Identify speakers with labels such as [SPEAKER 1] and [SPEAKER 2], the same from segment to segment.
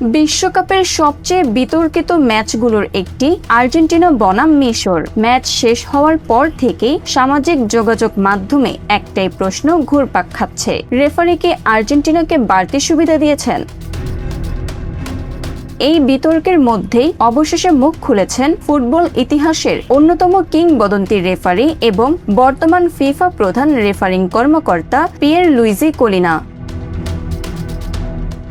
[SPEAKER 1] বিশ্বকাপের সবচেয়ে বিতর্কিত ম্যাচগুলোর একটি আর্জেন্টিনা বনাম মিশর। ম্যাচ শেষ হওয়ার পর থেকেই সামাজিক যোগাযোগ মাধ্যমে একটাই প্রশ্ন ঘুরপাক খাচ্ছে, রেফারি কি আর্জেন্টিনাকে বাড়তি সুবিধা দিয়েছেন? এই বিতর্কের মধ্যেই অবশেষে মুখ খুলেছেন ফুটবল ইতিহাসের অন্যতম কিংবদন্তি রেফারি এবং বর্তমান ফিফা প্রধান রেফারিং কর্মকর্তা পিয়ের লুইজি কোলিনা।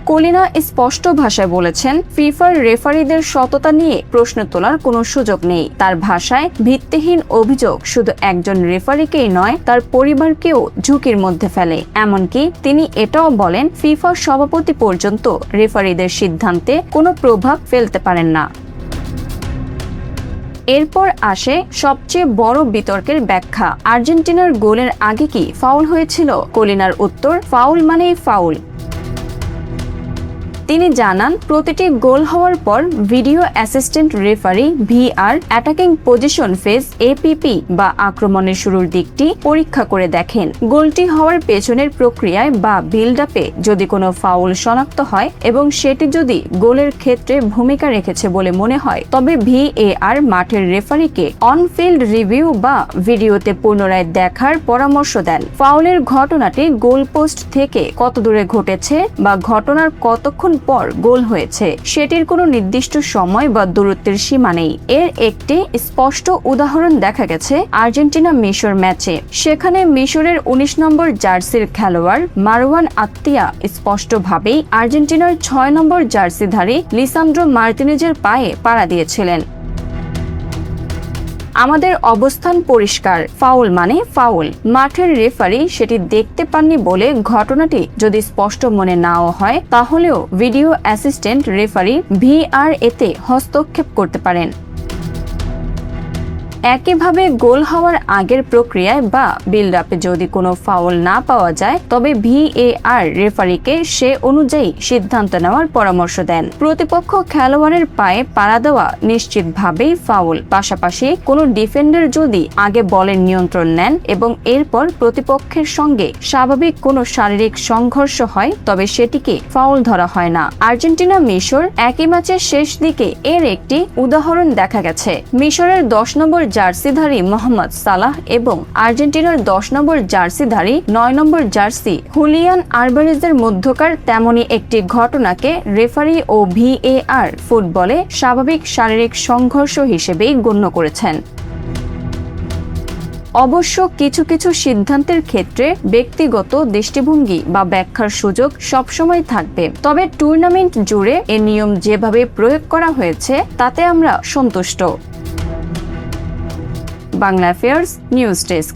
[SPEAKER 1] কোলিনা স্পষ্ট ভাষায় বলেছেন, ফিফার রেফারিদের সততা নিয়ে প্রশ্ন তোলার কোনো সুযোগ নেই। তার ভাষায়, ভিত্তিহীন অভিযোগ শুধু একজন রেফারিকেই নয়, তার পরিবারকেও ঝুঁকির মধ্যে ফেলে। এমনকি তিনি এটাও বলেন, ফিফার সভাপতি পর্যন্ত রেফারিদের সিদ্ধান্তে কোনো প্রভাব ফেলতে পারেন না। এরপর আসে সবচেয়ে বড় বিতর্কের ব্যাখ্যা, আর্জেন্টিনার গোলের আগে কি ফাউল হয়েছিল? কোলিনার উত্তর, ফাউল মানেই ফাউল। তিনি জানান, প্রতিটি গোল হওয়ার পর video assistant referee VR attacking position phase APP বা আক্রমণের শুরুর দিকটি পরীক্ষা করে দেখেন। গোলটি হওয়ার পেছনের প্রক্রিয়ায় বা বিল্ড আপে যদি কোনো ফাউল শনাক্ত হয় এবং সেটি যদি গোলের ক্ষেত্রে ভূমিকা রেখেছে বলে মনে হয়, তবে ভিএআর মাঠের রেফারিকে অন-ফিল্ড রিভিউ বা ভিডিওতে পুনরায় দেখার পরামর্শ দেন। ফাউলের ঘটনাটি গোলপোস্ট থেকে কত দূরে ঘটেছে বা ঘটনার কতক্ষণ পর গোল হয়েছে সেটির কোনো নির্দিষ্ট সময় বা দূরত্বের সীমা নেই। এর একটি স্পষ্ট উদাহরণ দেখা গেছে আর্জেন্টিনা মিশর ম্যাচে। সেখানে মিশরের ১৯ নম্বর জার্সির খেলোয়াড় মারওয়ান আত্তিয়া স্পষ্টভাবেই আর্জেন্টিনার ৬ নম্বর জার্সিধারী লিসান্দ্রো মার্তিনেজের পায়ে পাড়া দিয়েছিলেন। আমাদের অবস্থান পরিষ্কার, ফাউল মানে ফাউল। মাঠের রেফারি সেটি দেখতে পাননি বলে ঘটনাটি যদি স্পষ্ট মনে নাও হয়, তাহলেও ভিডিও অ্যাসিস্ট্যান্ট রেফারি ভিআর এতে হস্তক্ষেপ করতে পারেন। একইভাবে গোল হওয়ার আগের প্রক্রিয়ায় বা বিল্ড আপে যদি কোনো ফাউল না পাওয়া যায়, তবে ভিএআর রেফারিকে সে অনুযায়ী সিদ্ধান্ত নেওয়ার পরামর্শ দেন। প্রতিপক্ষ খেলোয়াড়ের পায়ে পাড়া দেওয়া নিশ্চিতভাবেই ফাউল। পাশাপাশি কোনো ডিফেন্ডার যদি আগে বলের নিয়ন্ত্রণ নেন এবং এরপর প্রতিপক্ষের সঙ্গে স্বাভাবিক কোনো শারীরিক সংঘর্ষ হয়, তবে সেটিকে ফাউল ধরা হয় না। আর্জেন্টিনা মিশর একই ম্যাচের শেষ দিকে এর একটি উদাহরণ দেখা গেছে। মিশরের ১০ নম্বর জার্সিধারী মোহাম্মদ সালাহ এবং আর্জেন্টিনার ১০ নম্বর জার্সিধারী ৯ নম্বর জার্সি হুলিয়ান আলভারেজের মধ্যকার তেমনই একটি ঘটনাকে রেফারি ও ভিএআর ফুটবলে স্বাভাবিক শারীরিক সংঘর্ষ হিসেবেই গণ্য করেছেন। অবশ্য কিছু কিছু সিদ্ধান্তের ক্ষেত্রে ব্যক্তিগত দৃষ্টিভঙ্গি বা ব্যাখ্যার সুযোগ সবসময় থাকবে। তবে টুর্নামেন্ট জুড়ে এ নিয়ম যেভাবে প্রয়োগ করা হয়েছে তাতে আমরা সন্তুষ্ট। Bangla affairs news desk.